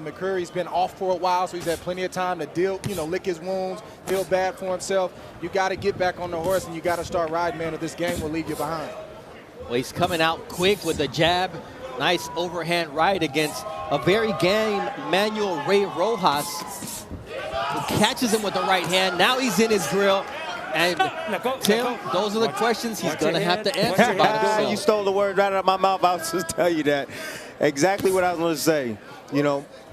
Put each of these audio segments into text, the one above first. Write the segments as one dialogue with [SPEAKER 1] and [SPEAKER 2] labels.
[SPEAKER 1] McCreary's been off for a while, so he's had plenty of time to deal, lick his wounds, feel bad for himself. You got to get back on the horse and you got to start riding, man, or this game will leave you behind.
[SPEAKER 2] Well, he's coming out quick with a jab. Nice overhand right against a very game Manuel Rey Rojas, who catches him with the right hand. Now he's in his grill. And Tim, those are the questions he's going to have to answer about himself.
[SPEAKER 3] You stole the word right out of my mouth. I was just tell you that. Exactly what I was going to say.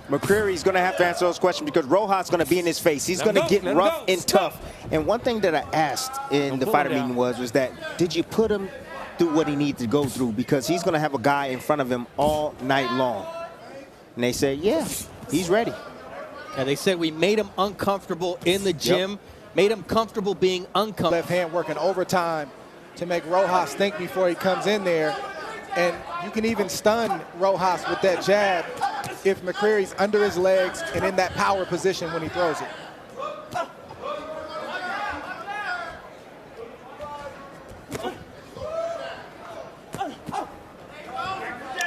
[SPEAKER 3] McCreary's going to have to answer those questions because Rojas is going to be in his face. He's going to get rough and tough. And one thing that I asked in the fighter meeting was that, did you put him through what he needs to go through? Because he's going to have a guy in front of him all night long. And they said, yeah, he's ready.
[SPEAKER 2] And they said we made him uncomfortable in the gym. Yep. Made him comfortable being uncomfortable.
[SPEAKER 1] Left hand working overtime to make Rojas think before he comes in there. And you can even stun Rojas with that jab if McCreary's under his legs and in that power position when he throws it.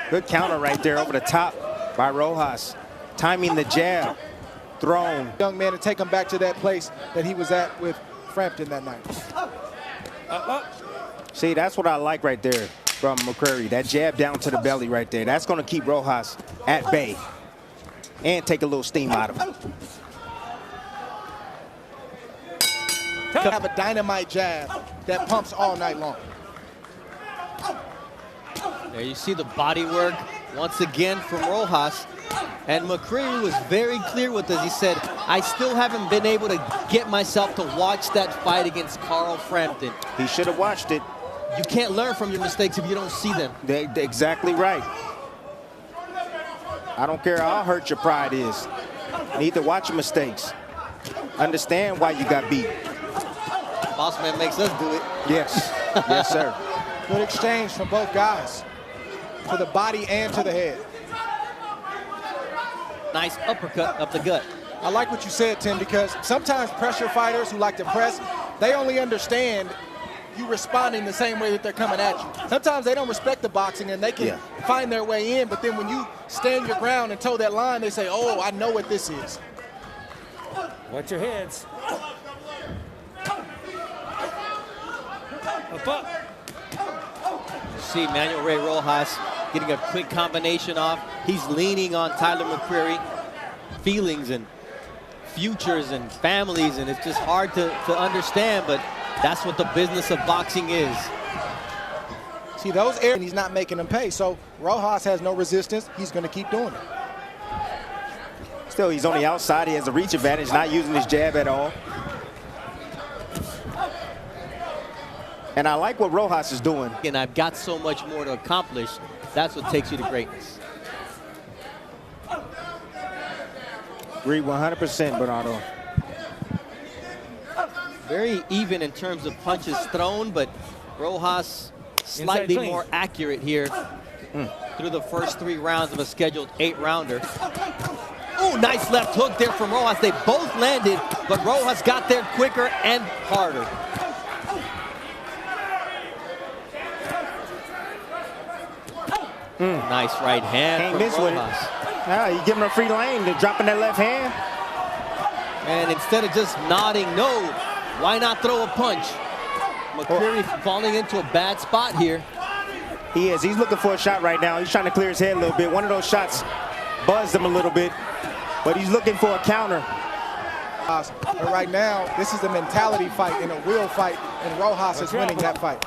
[SPEAKER 3] Good counter right there over the top by Rojas. Timing the jab. Thrown.
[SPEAKER 1] Young man to take him back to that place that he was at with Frampton that night.
[SPEAKER 3] See, that's what I like right there from McCreary. That jab down to the belly right there. That's going to keep Rojas at bay and take a little steam out of him.
[SPEAKER 1] Have a dynamite jab that pumps all night long.
[SPEAKER 2] There you see the body work once again from Rojas. And McCreary was very clear with this. He said, I still haven't been able to get myself to watch that fight against Carl Frampton.
[SPEAKER 3] He should have watched it.
[SPEAKER 2] You can't learn from your mistakes if you don't see them.
[SPEAKER 3] They're exactly right. I don't care how hurt your pride is. You need to watch your mistakes. Understand why you got beat.
[SPEAKER 2] Boss man makes us do it.
[SPEAKER 3] Yes. Yes, sir.
[SPEAKER 1] Good exchange from both guys. To the body and to the head.
[SPEAKER 2] Nice uppercut up the gut.
[SPEAKER 1] I like what you said, Tim, because sometimes pressure fighters who like to press, they only understand you responding the same way that they're coming at you. Sometimes they don't respect the boxing and they can find their way in, but then when you stand your ground and toe that line, they say, oh, I know what this is.
[SPEAKER 4] Watch your heads. Up.
[SPEAKER 2] See Manuel Rey Rojas getting a quick combination off. He's leaning on Tyler McCreary. Feelings and futures and families, and it's just hard to understand, but that's what the business of boxing is.
[SPEAKER 1] See, those areas, he's not making them pay, so Rojas has no resistance. He's going to keep doing it.
[SPEAKER 3] Still, he's on the outside. He has a reach advantage, not using his jab at all. And I like what Rojas is doing.
[SPEAKER 2] And I've got so much more to accomplish. That's what takes you to greatness.
[SPEAKER 3] Agree 100%, Bernardo.
[SPEAKER 2] Very even in terms of punches thrown, but Rojas slightly more accurate here through the first 3 rounds of a scheduled 8-rounder. Oh, nice left hook there from Rojas. They both landed, but Rojas got there quicker and harder. Nice right hand from Rojas.
[SPEAKER 3] You give him a free lane. They're dropping that left hand.
[SPEAKER 2] And instead of just nodding no, why not throw a punch? McCreary falling into a bad spot here.
[SPEAKER 3] He is. He's looking for a shot right now. He's trying to clear his head a little bit. One of those shots buzzed him a little bit, but he's looking for a counter.
[SPEAKER 1] But right now, this is a mentality fight and a will fight, and Rojas is winning that fight.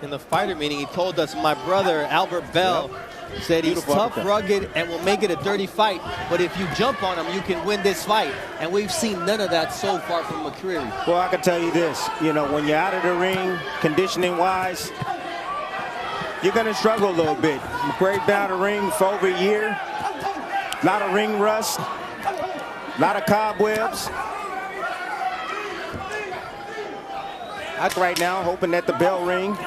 [SPEAKER 2] In the fighter meeting, he told us, my brother, Albert Bell, said he's tough, rugged, and will make it a dirty fight. But if you jump on him, you can win this fight. And we've seen none of that so far from McCreary.
[SPEAKER 3] Well, I can tell you this. When you're out of the ring, conditioning-wise, you're going to struggle a little bit. McCreary's been out of the ring for over a year. A lot of ring rust. A lot of cobwebs. Right now, hoping that the bell ring.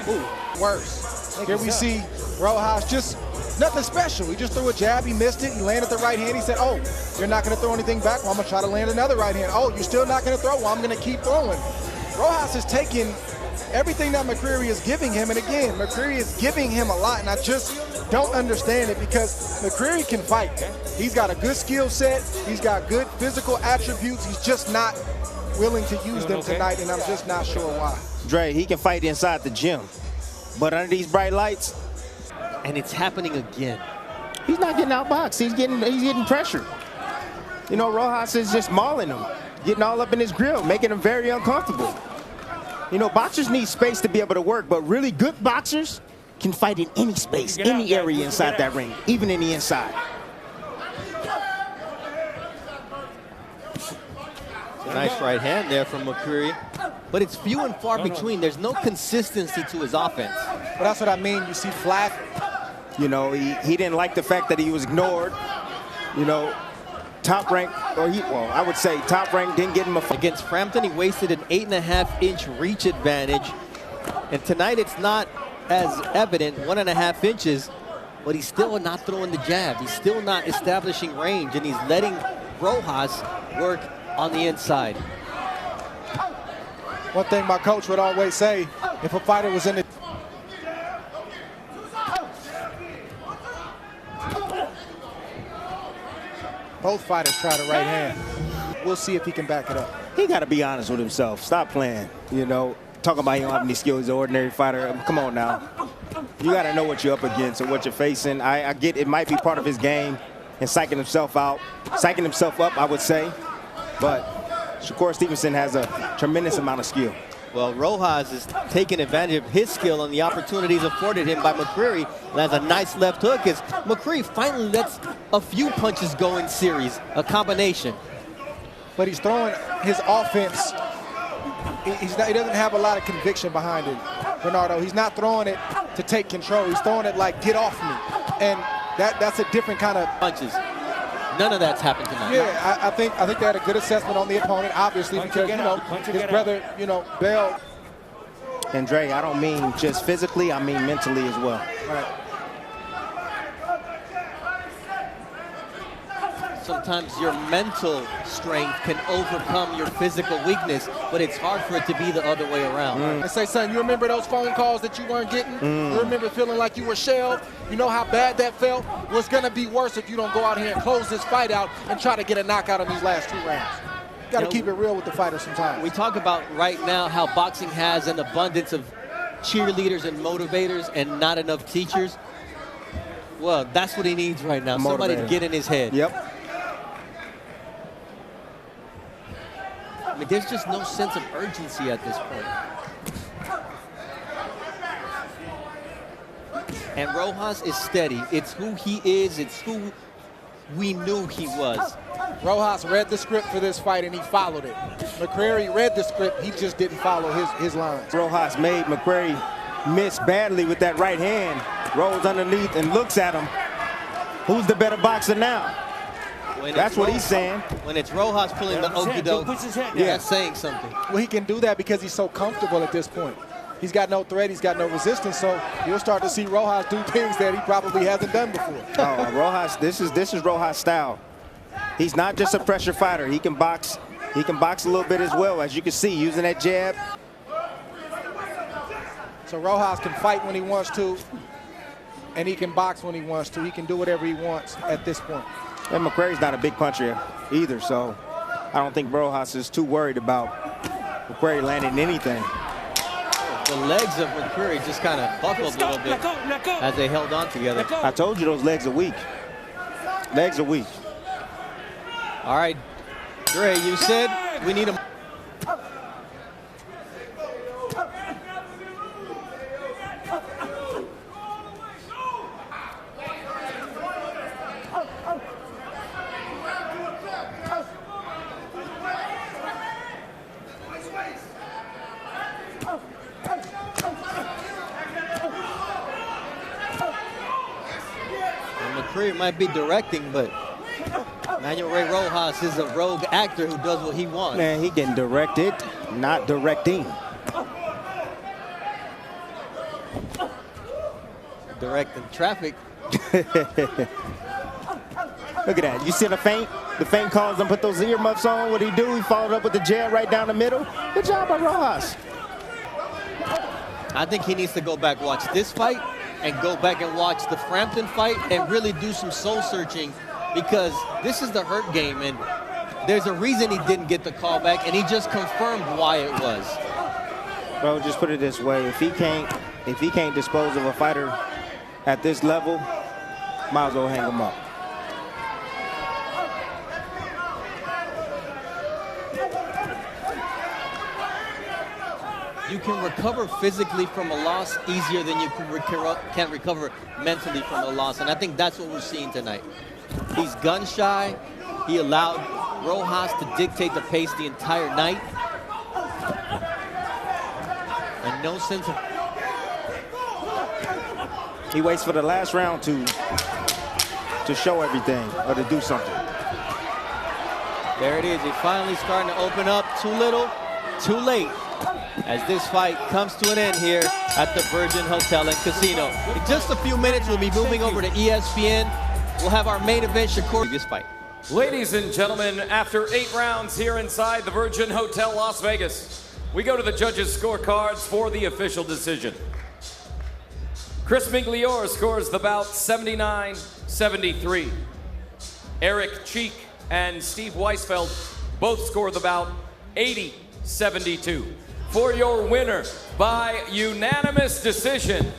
[SPEAKER 1] Ooh, worse. Here we see Rojas just nothing special. He just threw a jab, he missed it, he landed the right hand. He said, oh, you're not going to throw anything back? Well, I'm going to try to land another right hand. Oh, you're still not going to throw? Well, I'm going to keep throwing. Rojas Rojas is taking everything that McCreary is giving him, and again, McCreary is giving him a lot, and I just don't understand it because McCreary can fight. He's got a good skill set. He's got good physical attributes. He's just not willing to use them tonight, and I'm just not sure why.
[SPEAKER 3] Dre, he can fight inside the gym, but under these bright lights,
[SPEAKER 2] and it's happening again.
[SPEAKER 3] He's not getting outboxed. He's getting pressure. You know, Rojas is just mauling him, getting all up in his grill, making him very uncomfortable. You know, boxers need space to be able to work, but really good boxers can fight in any space, any area inside that ring, even in the inside.
[SPEAKER 2] Nice right hand there from McCreary, but it's few and far between. There's no consistency to his offense.
[SPEAKER 1] But that's what I mean. You see flat.
[SPEAKER 3] You know, he didn't like the fact that he was ignored. You know, Top Rank, I would say Top Rank didn't get him a fight.
[SPEAKER 2] Against Frampton, he wasted an 8.5-inch reach advantage. And tonight it's not as evident, 1.5 inches, but he's still not throwing the jab. He's still not establishing range, and he's letting Rojas work on the inside.
[SPEAKER 1] One thing my coach would always say, if a fighter was in the both fighters try the right hand. We'll see if he can back it up.
[SPEAKER 3] He got to be honest with himself. Stop playing. You know, talking about he don't have any skills. He's an ordinary fighter. Come on now. You got to know what you're up against and what you're facing. I get it might be part of his game and psyching himself out, psyching himself up, I would say. But Shakur Stevenson has a tremendous amount of skill.
[SPEAKER 2] Well, Rojas is taking advantage of his skill and the opportunities afforded him by McCreary. And has a nice left hook as McCreary finally lets a few punches go in series, a combination.
[SPEAKER 1] But he's throwing his offense. He doesn't have a lot of conviction behind it, Bernardo. He's not throwing it to take control. He's throwing it like, get off me. And that's a different kind of
[SPEAKER 2] punches. None of that's happened tonight.
[SPEAKER 1] Yeah, I think they had a good assessment on the opponent, obviously, because, you know, his brother, you know, Bell.
[SPEAKER 3] And Dre, I don't mean just physically, I mean mentally as well.
[SPEAKER 1] Right.
[SPEAKER 2] Sometimes your mental strength can overcome your physical weakness, but it's hard for it to be the other way around.
[SPEAKER 1] I say, son, you remember those phone calls that you weren't getting? You remember feeling like you were shelved? You know how bad that felt? Well, it's going to be worse if you don't go out here and close this fight out and try to get a knockout in these last 2 rounds. Got to keep it real with the fighter sometimes.
[SPEAKER 2] We talk about right now how boxing has an abundance of cheerleaders and motivators and not enough teachers. Well, that's what he needs right now. Somebody to get in his head.
[SPEAKER 3] Yep.
[SPEAKER 2] I mean, there's just no sense of urgency at this point. And Rojas is steady. It's who he is. It's who we knew he was.
[SPEAKER 1] Rojas read the script for this fight, and he followed it. McCreary read the script. He just didn't follow his lines.
[SPEAKER 3] Rojas made McCreary miss badly with that right hand. Rolls underneath and looks at him. Who's the better boxer now? That's what he's saying.
[SPEAKER 2] When it's Rojas pulling the okie doke, that's saying something.
[SPEAKER 1] Well, he can do that because he's so comfortable at this point. He's got no threat, he's got no resistance, so you'll start to see Rojas do things that he probably hasn't done before.
[SPEAKER 3] Oh, Rojas, this is Rojas' style. He's not just a pressure fighter. He can box a little bit as well, as you can see, using that jab.
[SPEAKER 1] So Rojas can fight when he wants to, and he can box when he wants to. He can do whatever he wants at this point.
[SPEAKER 3] And McCreary's not a big puncher either, so I don't think Rojas is too worried about McCreary landing anything.
[SPEAKER 2] The legs of McCreary just kind of buckled a little bit as they held on together.
[SPEAKER 3] I told you those legs are weak. Legs are weak.
[SPEAKER 2] All right, Dre, you said we need him. McCreary might be directing, but Manuel Rey Rojas is a rogue actor who does what he wants.
[SPEAKER 3] Man, he getting directed, not directing.
[SPEAKER 2] Directing traffic.
[SPEAKER 3] Look at that. You see the feint? The feint calls him, put those earmuffs on. What he do? He followed up with the jab right down the middle. Good job by Rojas.
[SPEAKER 2] I think he needs to go back, watch this fight, and go back and watch the Frampton fight and really do some soul searching, because this is the hurt game, and there's a reason he didn't get the call back, and he just confirmed why it was.
[SPEAKER 3] Bro, just put it this way: if he can't dispose of a fighter at this level, might as well hang him up.
[SPEAKER 2] You can recover physically from a loss easier than you can recover mentally from a loss, and I think that's what we're seeing tonight. He's gun shy. He allowed Rojas to dictate the pace the entire night. And no sense of...
[SPEAKER 3] He waits for the last round to show everything or to do something.
[SPEAKER 2] There it is. He's finally starting to open up. Too little, too late, as this fight comes to an end here at the Virgin Hotel and Casino. In just a few minutes, we'll be moving over to ESPN. We'll have our main event, Shakur, this fight.
[SPEAKER 5] Ladies and gentlemen, after 8 rounds here inside the Virgin Hotel Las Vegas, we go to the judges' scorecards for the official decision. Chris Migliore scores the bout 79-73. Eric Cheek and Steve Weisfeld both score the bout 80-72. For your winner by unanimous decision,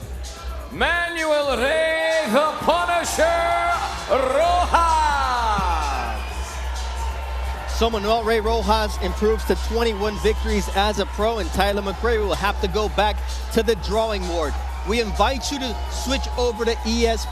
[SPEAKER 5] Manuel Rey the Punisher Rojas.
[SPEAKER 2] So Manuel Rey Rojas improves to 21 victories as a pro, and Tyler McCreary will have to go back to the drawing board. We invite you to switch over to ESPN.